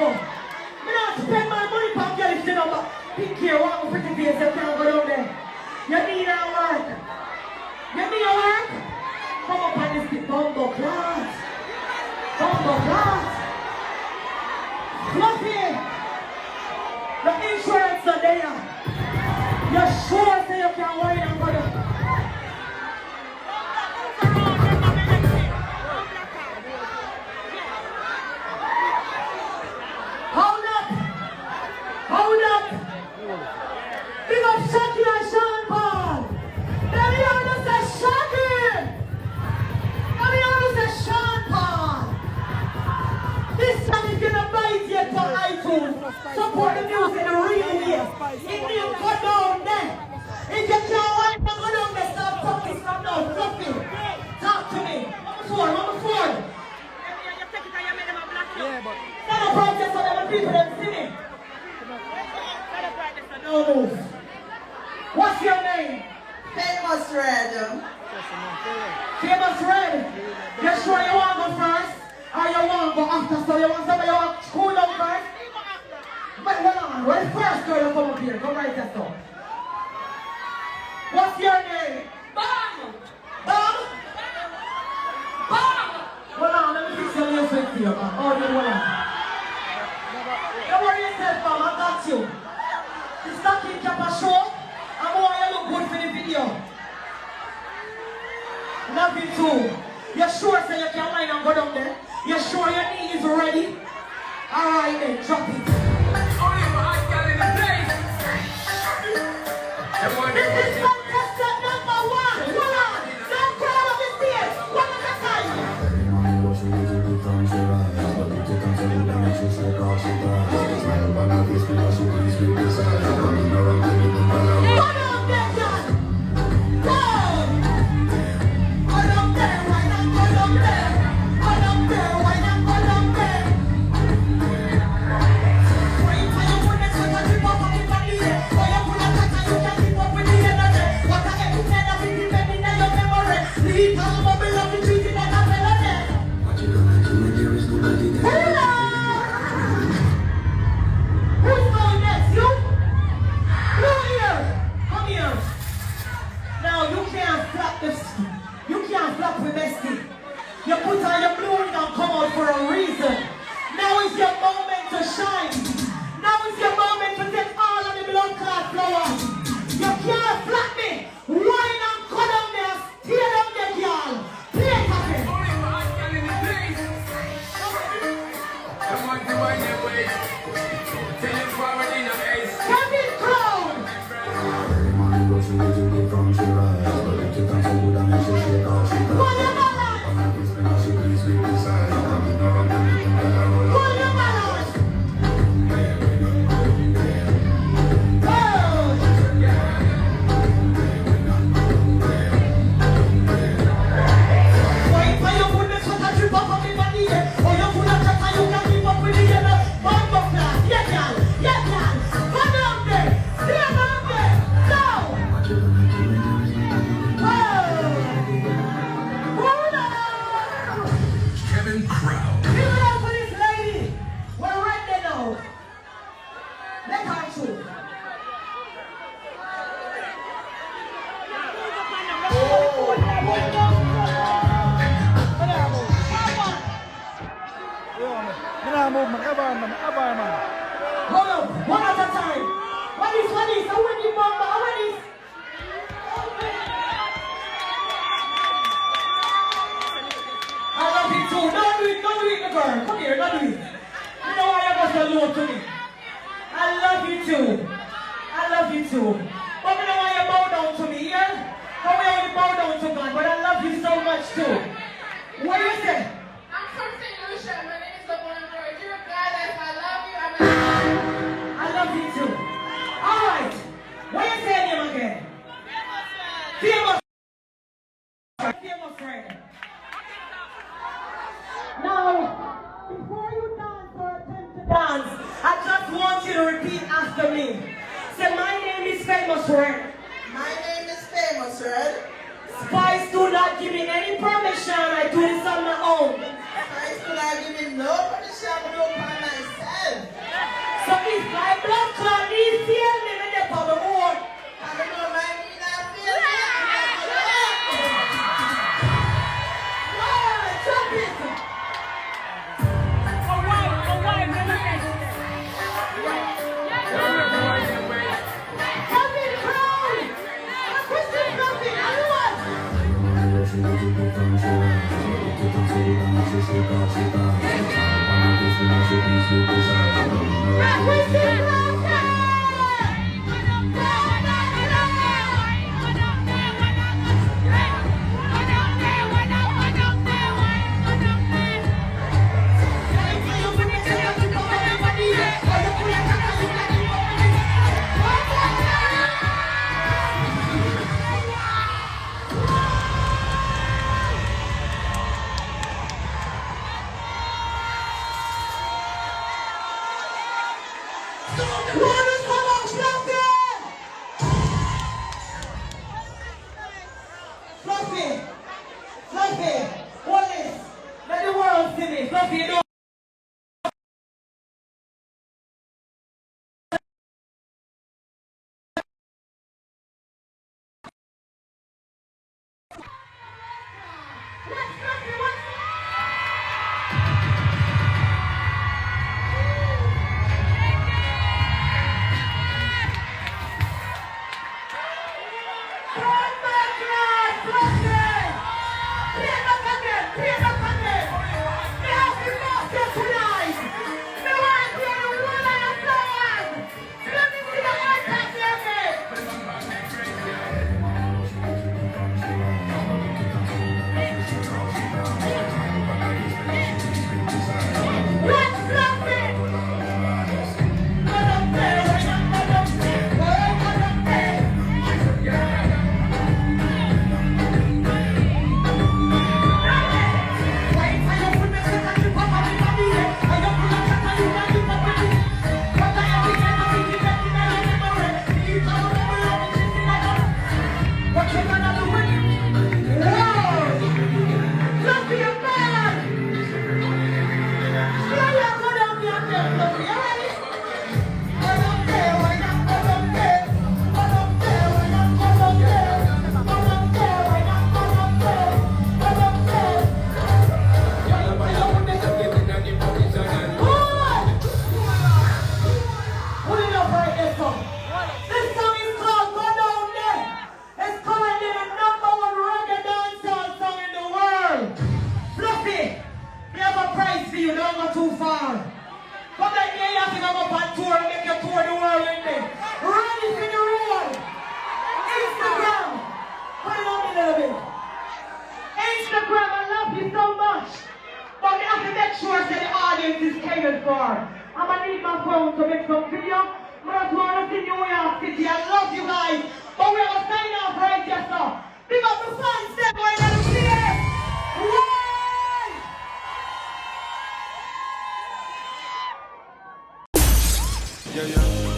go. I don't spend my money for girl if you know, but pick here, walk with pretty face, you can't go down there. You need a work. You need a work? Come up on this big bumbo class. Bumbo class. Fluffy. The insurance are there. You're sure that you can worry about it? Hold up! Hold up! Big up Shaki and Sean Paul! Let me on us say Shaki! Let me on us say Sean Paul! This song is gonna buy it yet for iTunes. Support the music the real way. It will go down there. If you can't wait to go down there, stop talking, stop now. Fluffy. Talk to me. Number four. Stand up right there so that the people them see me. No move. What's your name? Famous Red. Famous Red. You sure you want to go first? Or you want to go after? So you want somebody you want to cool down first? But hold on. Well, first girl you come up here. Come right there so. What's your name? Bam! Bam! Bam! Hold on, let me fix your nails with you, man. Oh, you hold on. Don't worry yourself, ma'am. I got you. The stocking cap a show. I'm going to look good for the video. Love you too. You're sure so you can line and go down there? You're sure your knee is ready? Alright then, drop it. This is contestant number one. Hold on. Don't cry on the stage. One at a time. You put on your blue ring and come out for a reason. Now is your moment to shine. Now is your moment to take all of the blood clot flowers. You can't flat me. Wine and cut down there. Tear down the girl. Play it again. Kevin Crown. Hold on, one at a time. What is? I want you, Mama. I love you too. Don't do it, the girl. Come here, don't do it. You know why you're so low to me? I love you too. But you know why you bow down to me, yeah? How we only bow down to God, but I love you so much too. What do you say? I'm from St. Lucia. My name is Lavon George. You're a goddess. I love you. I love you too. Alright. What do you say name again? Famous friend. Now, before you dance or attempt to dance, I just want you to repeat after me. Say, my name is Famous Red. My name is Famous Red. Spice do not give me any permission. I do this on my own. Spice do not give me no permission to do it by myself. I'm gonna need my phone to make some video. I just want to see New York City. I love you guys. But we're gonna sign off right just now. Big up the fans, them boy, let them see it. Why? Yeah, yeah.